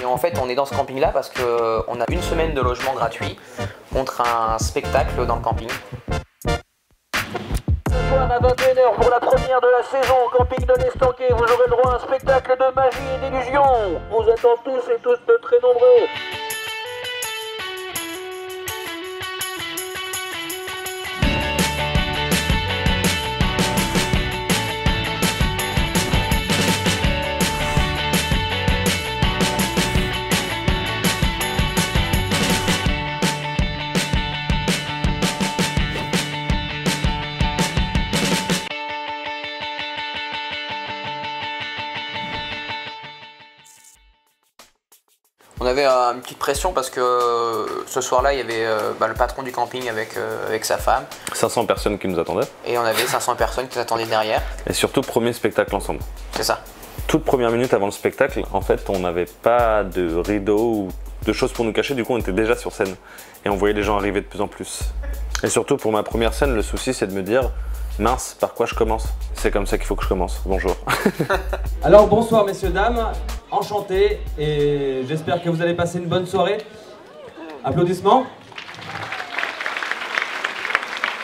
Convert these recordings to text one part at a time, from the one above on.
en fait, on est dans ce camping-là parce qu'on a une semaine de logement gratuit contre un spectacle dans le camping. Ce soir à 21h pour la première de la saison au camping de l'Estanquet, vous aurez le droit à un spectacle de magie et d'illusion. Vous attend tous et tous de très nombreux. On avait une petite pression parce que ce soir-là, il y avait le patron du camping avec sa femme. 500 personnes qui nous attendaient. Et on avait 500 personnes qui nous attendaient derrière. Et surtout, premier spectacle ensemble. C'est ça. Toute première minute avant le spectacle, en fait, on n'avait pas de rideau ou de choses pour nous cacher. Du coup, on était déjà sur scène. Et on voyait les gens arriver de plus en plus. Et surtout, pour ma première scène, le souci, c'est de me dire... Mince, par quoi je commence? C'est comme ça qu'il faut que je commence. Bonjour. Alors bonsoir messieurs, dames, enchanté et j'espère que vous allez passer une bonne soirée. Applaudissements.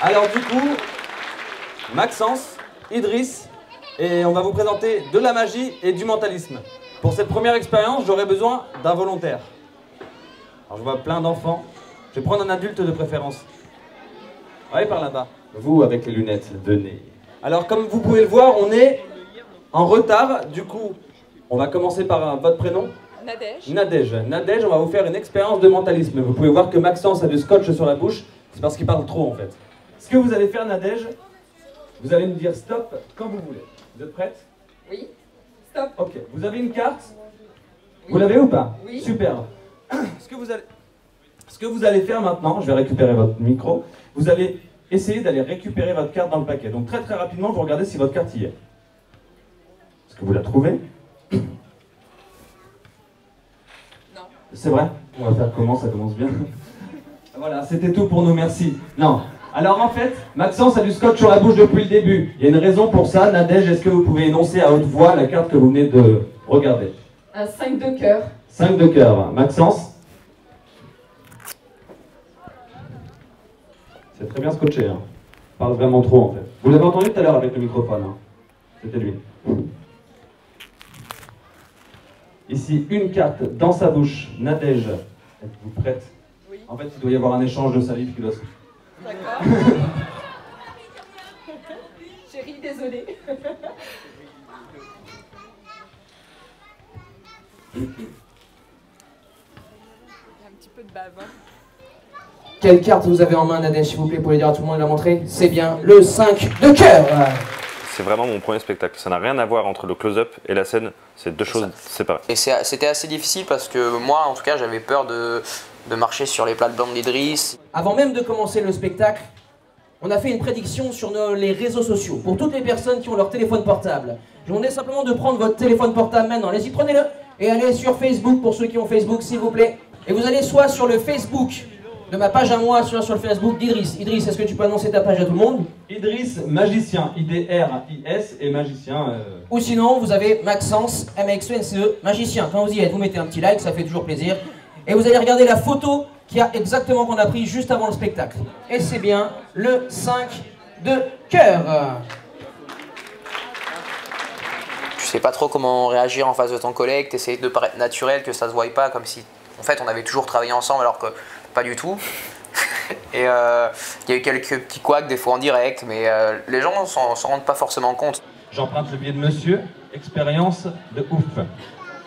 Alors du coup, Maxence, Idriss, et on va vous présenter de la magie et du mentalisme. Pour cette première expérience, j'aurai besoin d'un volontaire. Alors je vois plein d'enfants, je vais prendre un adulte de préférence. Ouais, par là-bas. Vous avec les lunettes, venez. Alors comme vous pouvez le voir, on est en retard. Du coup, on va commencer par votre prénom. Nadège. Nadège. Nadège, on va vous faire une expérience de mentalisme. Vous pouvez voir que Maxence a du scotch sur la bouche. C'est parce qu'il parle trop en fait. Ce que vous allez faire, Nadège, vous allez me dire stop quand vous voulez. Vous êtes prête? Oui. Stop. Ok. Vous avez une carte? Oui. Vous l'avez ou pas? Oui. Super. Ce que vous allez faire maintenant, je vais récupérer votre micro. Vous allez essayez d'aller récupérer votre carte dans le paquet. Donc très rapidement, vous regardez si votre carte y est. Est-ce que vous la trouvez? Non. C'est vrai? On va faire comment? Ça commence bien. Voilà, c'était tout pour nous, merci. Non. Alors en fait, Maxence a du scotch sur la bouche depuis le début. Il y a une raison pour ça. Nadège, est-ce que vous pouvez énoncer à haute voix la carte que vous venez de regarder? Un 5 de cœur. 5 de cœur. Maxence? C'est très bien scotché, hein. Il parle vraiment trop en fait. Vous l'avez entendu tout à l'heure avec le microphone, hein. C'était lui. Ici, une carte dans sa bouche. Nadège, êtes-vous prête? Oui. En fait, il doit y avoir un échange de salive qui doit se... D'accord. Chérie, désolée. Il y a un petit peu de bave, hein. Quelle carte vous avez en main, Nadège, s'il vous plaît, pour le dire à tout le monde et la montrer? C'est bien le 5 de cœur. C'est vraiment mon premier spectacle. Ça n'a rien à voir entre le close-up et la scène. C'est deux choses séparées. Et c'était assez difficile parce que moi, en tout cas, j'avais peur de marcher sur les plates-bandes d'Idriss. Avant même de commencer le spectacle, on a fait une prédiction sur les réseaux sociaux. Pour toutes les personnes qui ont leur téléphone portable, je vous demande simplement de prendre votre téléphone portable maintenant. Allez-y, prenez-le. Et allez sur Facebook, pour ceux qui ont Facebook, s'il vous plaît. Et vous allez soit sur le Facebook de ma page à moi, soit sur le Facebook d'Idriss. Idriss, est-ce que tu peux annoncer ta page à tout le monde? Idriss, magicien, I-D-R-I-S, et magicien... Ou sinon, vous avez Maxence, M-A-X-E-N-C-E, magicien. Quand vous y êtes, vous mettez un petit like, ça fait toujours plaisir. Et vous allez regarder la photo qu'il y a exactement qu'on a pris juste avant le spectacle. Et c'est bien le 5 de cœur. Tu sais pas trop comment réagir en face de ton collègue, t'essayes de paraître naturel, que ça se voie pas, comme si en fait on avait toujours travaillé ensemble alors que pas du tout. Et il y a eu quelques petits couacs des fois en direct, mais les gens s'en rendent pas forcément compte. J'emprunte le billet de monsieur, expérience de ouf.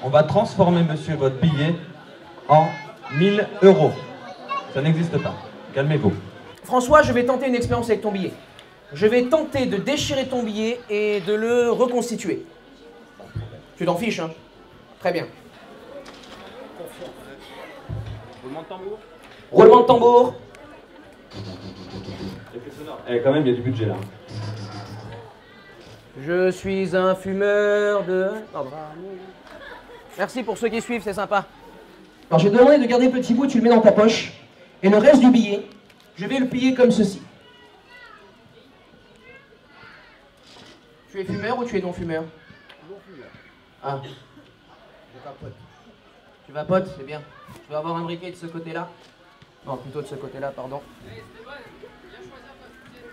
On va transformer monsieur votre billet en 1000 €. Ça n'existe pas. Calmez-vous. François, je vais tenter une expérience avec ton billet. Je vais tenter de déchirer ton billet et de le reconstituer. Tu t'en fiches, hein? Très bien. Roulement de tambour. Roulement de tambour. Effet sonore. Eh, quand même, il y a du budget là. Je suis un fumeur de... Merci pour ceux qui suivent, c'est sympa. Alors je vais te demander de garder le petit bout, tu le mets dans ta poche. Et le reste du billet, je vais le plier comme ceci. Tu es fumeur ou tu es non-fumeur? Non-fumeur. Ah. Je capote. Tu vapotes, c'est bien. Je vais avoir un briquet de ce côté-là. Non, plutôt de ce côté-là, pardon.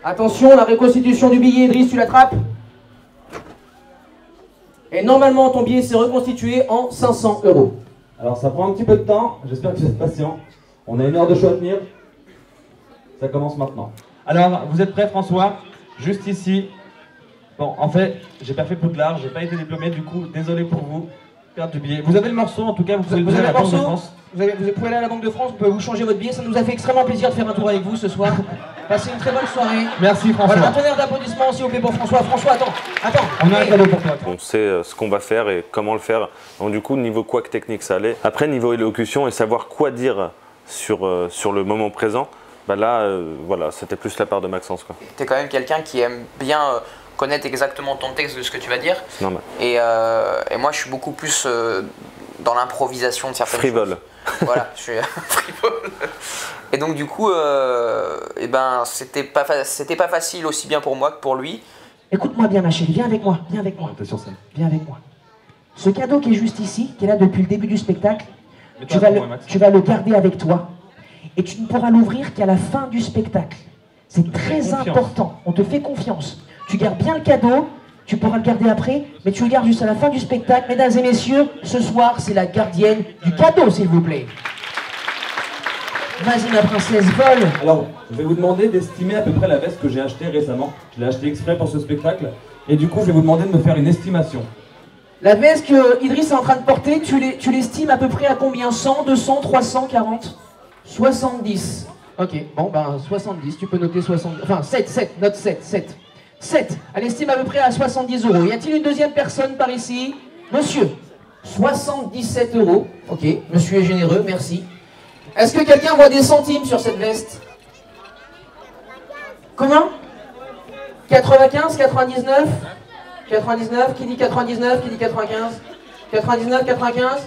Attention, la reconstitution du billet, Idriss, tu l'attrapes. Et normalement, ton billet s'est reconstitué en 500 €. Alors ça prend un petit peu de temps, j'espère que vous êtes patient. On a 1 heure de show à tenir. Ça commence maintenant. Alors, vous êtes prêts François? Juste ici. Bon, en fait, j'ai pas fait Poudlard, j'ai pas été diplômé, du coup, désolé pour vous. Perte du billet. Vous avez le morceau, en tout cas, vous pouvez le Vous donner avez à le la Banque de morceau France. vous pouvez aller à la Banque de France, vous pouvez vous changer votre billet. Ça nous a fait extrêmement plaisir de faire un tour avec vous ce soir. Passez une très bonne soirée. Merci François. Voilà, un tonnerre d'applaudissements s'il vous plaît pour François. François, attends. On a un cadeau pour toi. On sait ce qu'on va faire et comment le faire. Donc du coup, niveau couac technique, ça allait. Après, niveau élocution et savoir quoi dire sur le moment présent, bah là, voilà, c'était plus la part de Maxence, quoi. T'es quand même quelqu'un qui aime bien connaître exactement ton texte de ce que tu vas dire. C'est normal. Et moi, je suis beaucoup plus dans l'improvisation de certaines Frivole. choses. Voilà, je suis frivole. Et donc du coup, eh ben, c'était pas facile aussi bien pour moi que pour lui. Écoute-moi bien ma chérie, viens avec moi, viens avec moi. T'es sur scène. Viens avec moi. Ce cadeau qui est juste ici, qui est là depuis le début du spectacle, tu vas le garder avec toi. Et tu ne pourras l'ouvrir qu'à la fin du spectacle. C'est très important, on te fait confiance. Tu gardes bien le cadeau, tu pourras le garder après, mais tu le gardes juste à la fin du spectacle. Mesdames et messieurs, ce soir, c'est la gardienne du cadeau, s'il vous plaît. Vas-y ma princesse, vole. Alors, je vais vous demander d'estimer à peu près la veste que j'ai achetée récemment. Je l'ai achetée exprès pour ce spectacle. Et du coup, je vais vous demander de me faire une estimation. La veste que Idriss est en train de porter, tu l'estimes à peu près à combien? 100, 200, 300, 40 70. Ok, bon ben 70, tu peux noter 70. Enfin 7, note 7. 7, elle estime à peu près à 70 €. Y a-t-il une deuxième personne par ici? Monsieur, 77 €. Ok, monsieur est généreux, merci. Est-ce que quelqu'un voit des centimes sur cette veste? Comment? 95, 99? 99, qui dit 99, qui dit 95? 99, 95?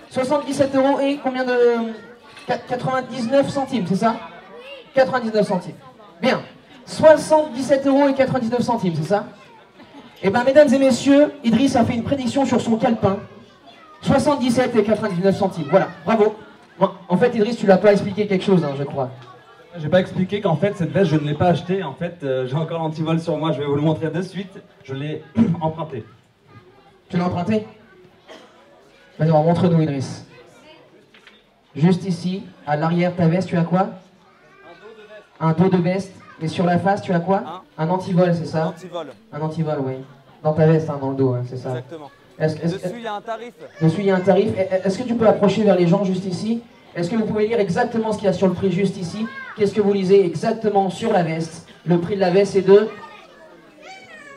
77 € et combien de... 99 centimes, c'est ça? 99 centimes. Bien. 77 € et 99 centimes, c'est ça? Eh bien, mesdames et messieurs, Idriss a fait une prédiction sur son calepin. 77 et 99 centimes. Voilà, bravo. Bon, en fait, Idriss, tu l'as pas expliqué quelque chose, hein, je crois. J'ai pas expliqué qu'en fait, cette veste, je ne l'ai pas achetée. En fait, j'ai encore l'antivol sur moi. Je vais vous le montrer de suite. Je l'ai emprunté. Tu l'as emprunté? Vas-y, montre-nous, Idriss. Juste ici, à l'arrière de ta veste, tu as quoi? Un dos de veste. Et sur la face, tu as quoi? Un antivol, c'est ça? Un antivol, oui. Dans ta veste, hein, dans le dos, hein, c'est ça. Exactement. Dessus, il y a un tarif. Dessus, il y a un tarif. Est-ce que tu peux approcher vers les gens juste ici? Est-ce que vous pouvez lire exactement ce qu'il y a sur le prix juste ici? Qu'est-ce que vous lisez exactement sur la veste? Le prix de la veste est de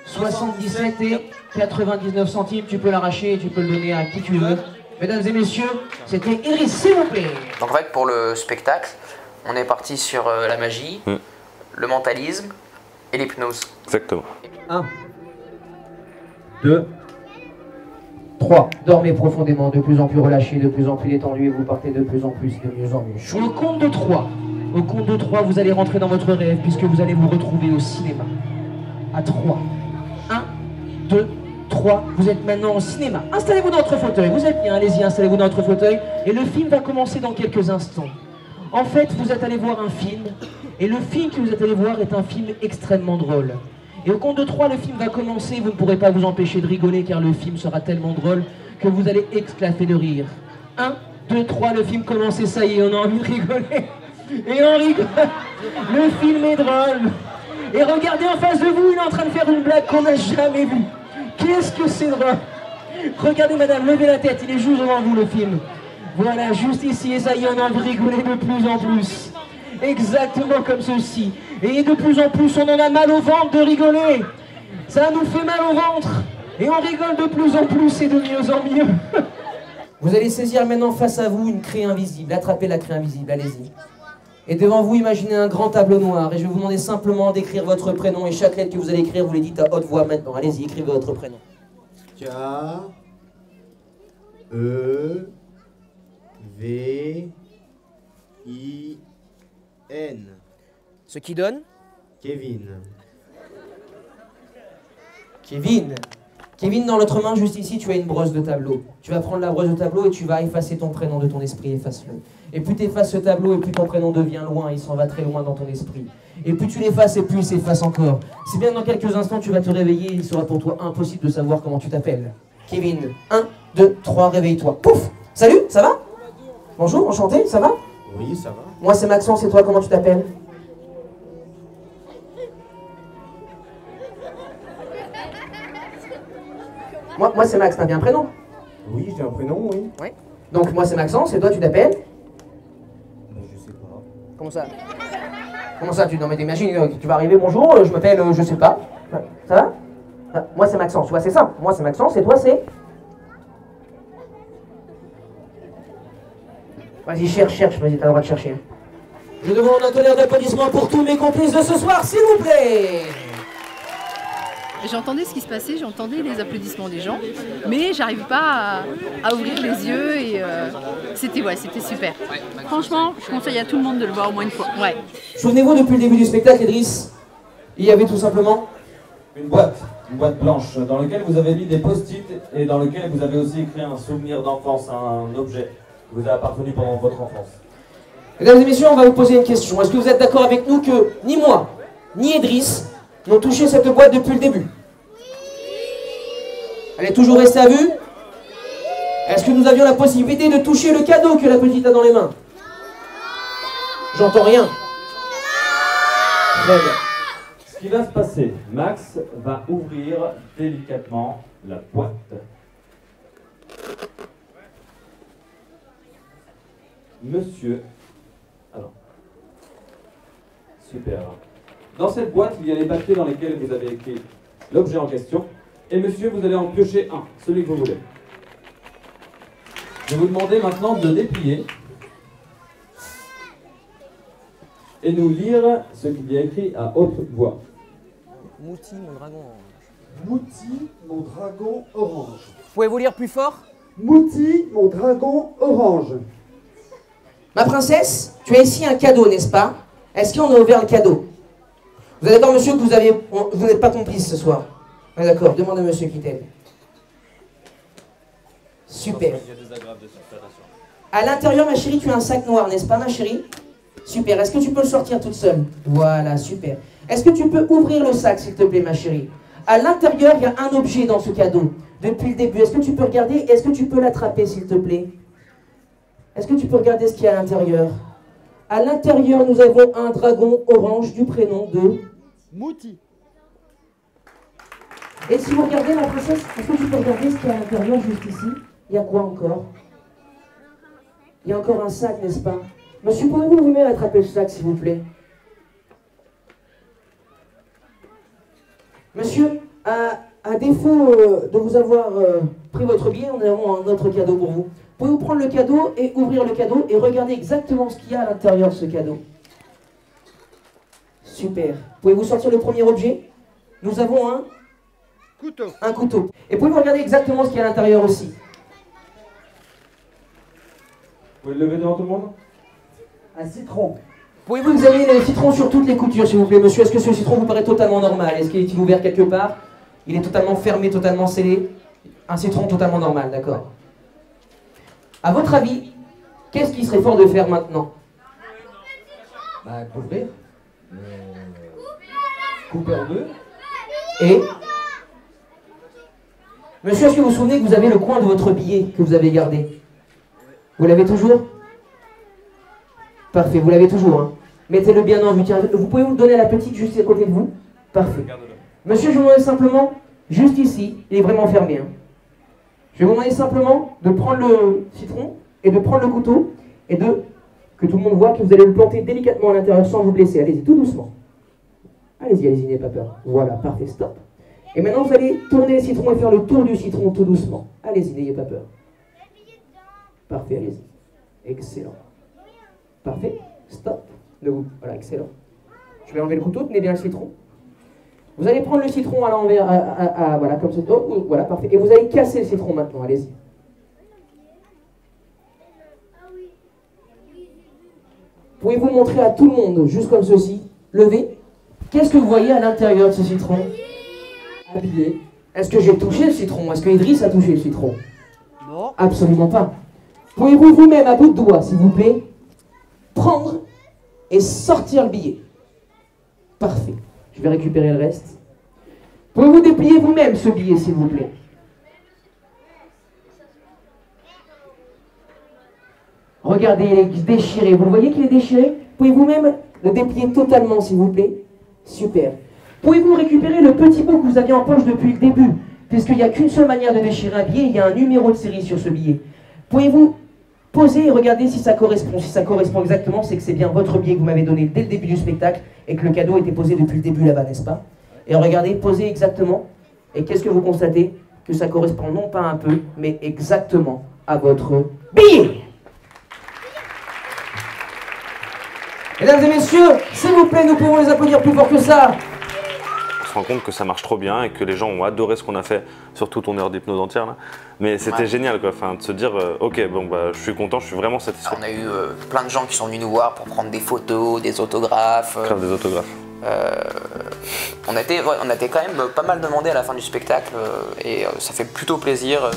77 et 99 centimes. Tu peux l'arracher et tu peux le donner à qui tu veux. Mesdames et messieurs, c'était Idriss, s'il vous plaît. Donc en fait, pour le spectacle, on est parti sur la magie, le mentalisme et l'hypnose. Exactement. 1, 2, 3. Dormez profondément, de plus en plus relâché, de plus en plus détendu et vous partez de plus en plus, de mieux en mieux. Au compte de 3, au compte de 3, vous allez rentrer dans votre rêve puisque vous allez vous retrouver au cinéma. À 3. 1, 2, 3, vous êtes maintenant au cinéma. Installez-vous dans votre fauteuil, vous êtes bien, allez-y, installez-vous dans votre fauteuil. Et le film va commencer dans quelques instants. En fait, vous êtes allé voir un film, et le film que vous êtes allé voir est un film extrêmement drôle. Et au compte de 3, le film va commencer, vous ne pourrez pas vous empêcher de rigoler car le film sera tellement drôle que vous allez éclater de rire. 1, 2, 3, le film commence et ça y est, on a envie de rigoler. Et on rigole. Le film est drôle. Et regardez en face de vous, il est en train de faire une blague qu'on n'a jamais vue. Qu'est-ce que c'est drôle. Regardez madame, levez la tête, il est juste devant vous le film. Voilà, juste ici, et ça y est, on a envie de rigoler de plus en plus. Exactement comme ceci. Et de plus en plus, on en a mal au ventre de rigoler. Ça nous fait mal au ventre. Et on rigole de plus en plus et de mieux en mieux. Vous allez saisir maintenant face à vous une craie invisible. Attrapez la craie invisible, allez-y. Et devant vous, imaginez un grand tableau noir. Et je vais vous demander simplement d'écrire votre prénom. Et chaque lettre que vous allez écrire, vous les dites à haute voix maintenant. Allez-y, écrivez votre prénom. K, E, V, I, N. Ce qui donne Kevin. Kevin. Kevin, dans l'autre main, juste ici, tu as une brosse de tableau. Tu vas prendre la brosse de tableau et tu vas effacer ton prénom de ton esprit, efface-le. Et plus tu effaces ce tableau, et plus ton prénom devient loin, il s'en va très loin dans ton esprit. Et plus tu l'effaces, et plus il s'efface encore. Si bien dans quelques instants, tu vas te réveiller, il sera pour toi impossible de savoir comment tu t'appelles. Kevin, 1, 2, 3, réveille-toi. Pouf! Salut, ça va? Bonjour, enchanté, ça va? Oui, ça va. Moi c'est Maxence, et toi, comment tu t'appelles? Moi c'est Max, t'as bien un prénom? Oui, j'ai un prénom, oui. Oui. Donc moi c'est Maxence, et toi tu t'appelles? Je sais pas. Comment ça? Comment ça? Non mais t'imagines, tu vas arriver, bonjour, je m'appelle, je sais pas. Ça va? Moi c'est Maxence, tu vois, c'est simple. Moi c'est Maxence, et toi c'est? Vas-y, cherche, vas-y, t'as le droit de chercher. Je demande un tonnerre d'applaudissements pour tous mes complices de ce soir, s'il vous plaît! J'entendais ce qui se passait, j'entendais les applaudissements des gens, mais j'arrivais pas à ouvrir les yeux et c'était super. Franchement, je conseille à tout le monde de le voir au moins une fois. Ouais. Souvenez-vous, depuis le début du spectacle, Idriss, il y avait tout simplement Une boîte blanche dans laquelle vous avez mis des post-it et dans laquelle vous avez aussi écrit un souvenir d'enfance, un objet qui vous a appartenu pendant votre enfance. Mesdames et messieurs, on va vous poser une question. Est-ce que vous êtes d'accord avec nous que ni moi, ni Idriss n'ont touché cette boîte depuis le début? Elle est toujours restée à vue? Est-ce que nous avions la possibilité de toucher le cadeau que la petite a dans les mains? J'entends rien. Très bien. Ce qui va se passer, Max va ouvrir délicatement la boîte. Monsieur, alors, super. Dans cette boîte, il y a les papiers dans lesquels vous avez écrit l'objet en question. Et monsieur, vous allez en piocher un, celui que vous voulez. Je vais vous demander maintenant de déplier et nous lire ce qu'il y a écrit à haute voix. Mouti, mon dragon orange. Mouti, mon dragon orange. Pouvez-vous lire plus fort? Mouti, mon dragon orange. Ma princesse, tu as ici un cadeau, n'est-ce pas? Est-ce qu'on a ouvert le cadeau? Vous êtes d'accord, monsieur, que vous n'êtes pas complice ce soir? Oui, d'accord, demande à monsieur qui t'aide. Super. À l'intérieur, ma chérie, tu as un sac noir, n'est-ce pas, ma chérie? Super. Est-ce que tu peux le sortir toute seule? Voilà, super. Est-ce que tu peux ouvrir le sac, s'il te plaît, ma chérie? À l'intérieur, il y a un objet dans ce cadeau. Depuis le début, est-ce que tu peux regarder? Est-ce que tu peux l'attraper, s'il te plaît? Est-ce que tu peux regarder ce qu'il y a à l'intérieur? À l'intérieur, nous avons un dragon orange du prénom de... Mouti. Et si vous regardez, ma princesse, est-ce que tu peux regarder ce qu'il y a à l'intérieur, juste ici? Il y a quoi encore? Il y a encore un sac, n'est-ce pas? Monsieur, pouvez-vous vous-même attraper le sac, s'il vous plaît? Monsieur, à défaut de vous avoir pris votre billet, nous avons un autre cadeau pour vous. Pouvez-vous prendre le cadeau et ouvrir le cadeau et regarder exactement ce qu'il y a à l'intérieur de ce cadeau? Super. Pouvez-vous sortir le premier objet? Nous avons un couteau. Un couteau. Et pouvez-vous regarder exactement ce qu'il y a à l'intérieur aussi? Vous pouvez le lever devant tout le monde? Un citron. Pouvez-vous examiner le citron sur toutes les coutures, s'il vous plaît, monsieur? Est-ce que ce citron vous paraît totalement normal? Est-ce qu'il est ouvert quelque part? Il est totalement fermé, totalement scellé? Un citron totalement normal, d'accord. À votre avis, qu'est-ce qui serait fort de faire maintenant? Bah, couvrir. Couper en deux. Et monsieur, est-ce que vous vous souvenez que vous avez le coin de votre billet que vous avez gardé? Vous l'avez toujours? Parfait, vous l'avez toujours. Hein. Mettez-le bien en vue. Tiens, vous pouvez vous le donner à la petite juste à côté de vous? Parfait. Monsieur, je vous demande simplement, juste ici, il est vraiment fermé. Hein. Je vais vous demander simplement de prendre le citron et de prendre le couteau et que tout le monde voit que vous allez le planter délicatement à l'intérieur sans vous blesser. Allez-y, tout doucement. Allez-y, n'ayez pas peur. Voilà, parfait, stop. Et maintenant, vous allez tourner le citron et faire le tour du citron tout doucement. Allez-y, n'ayez pas peur. Parfait, allez-y. Excellent. Parfait, stop. Voilà, excellent. Je vais enlever le couteau, tenez bien le citron. Vous allez prendre le citron à l'envers, voilà, comme ça. Oh, voilà, parfait. Et vous allez casser le citron maintenant, allez-y. Pouvez-vous montrer à tout le monde, juste comme ceci, levez. Qu'est-ce que vous voyez à l'intérieur de ce citron? Un billet. Est-ce que j'ai touché le citron? Est-ce que Idriss a touché le citron? Non. Absolument pas. Pouvez-vous vous-même, à bout de doigt, s'il vous plaît, prendre et sortir le billet? Parfait. Je vais récupérer le reste. Pouvez-vous déplier vous-même ce billet, s'il vous plaît? Regardez, il est déchiré. Vous le voyez qu'il est déchiré? Pouvez-vous même le déplier totalement, s'il vous plaît? Super. Pouvez-vous récupérer le petit bout que vous aviez en poche depuis le début? Puisqu'il n'y a qu'une seule manière de déchirer un billet, il y a un numéro de série sur ce billet. Pouvez-vous poser et regarder si ça correspond? Si ça correspond exactement, c'est que c'est bien votre billet que vous m'avez donné dès le début du spectacle et que le cadeau était posé depuis le début là-bas, n'est-ce pas? Et regardez, posez exactement. Et qu'est-ce que vous constatez? Que ça correspond non pas un peu, mais exactement à votre billet. Mesdames et messieurs, s'il vous plaît, nous pouvons les applaudir plus fort que ça. On se rend compte que ça marche trop bien et que les gens ont adoré ce qu'on a fait, surtout ton heure d'hypnose entière là. Mais c'était génial quoi, enfin, de se dire ok, bon bah je suis content, je suis vraiment satisfait. On a eu plein de gens qui sont venus nous voir pour prendre des photos, des autographes. Faire des autographes. On était quand même pas mal demandé à la fin du spectacle et ça fait plutôt plaisir.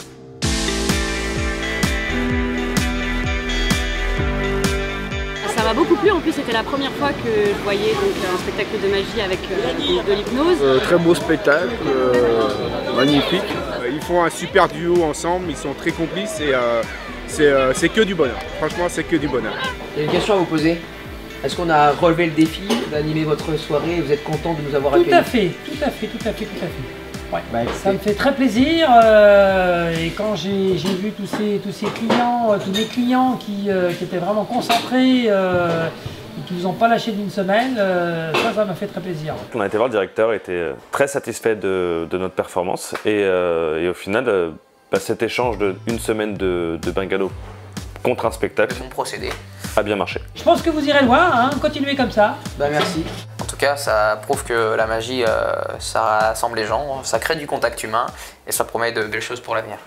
Ça m'a beaucoup plu, en plus c'était la première fois que je voyais donc, un spectacle de magie avec de l'hypnose. Très beau spectacle, magnifique. Ils font un super duo ensemble, ils sont très complices et c'est que du bonheur. Franchement, c'est que du bonheur. Il y a une question à vous poser. Est-ce qu'on a relevé le défi d'animer votre soirée et vous êtes content de nous avoir accueillis? Tout à fait. Ouais. Ça me fait très plaisir et quand j'ai vu tous ces clients, tous mes clients qui étaient vraiment concentrés et qui nous ont pas lâché d'une semaine, ça m'a fait très plaisir. On a été voir le directeur, il était très satisfait de notre performance et au final, cet échange d'une semaine de bungalow contre un spectacle Bon procédé. a bien marché. Je pense que vous irez loin, hein, continuez comme ça. Bah merci. En tout cas, ça prouve que la magie, ça rassemble les gens, ça crée du contact humain et ça promet de belles choses pour l'avenir.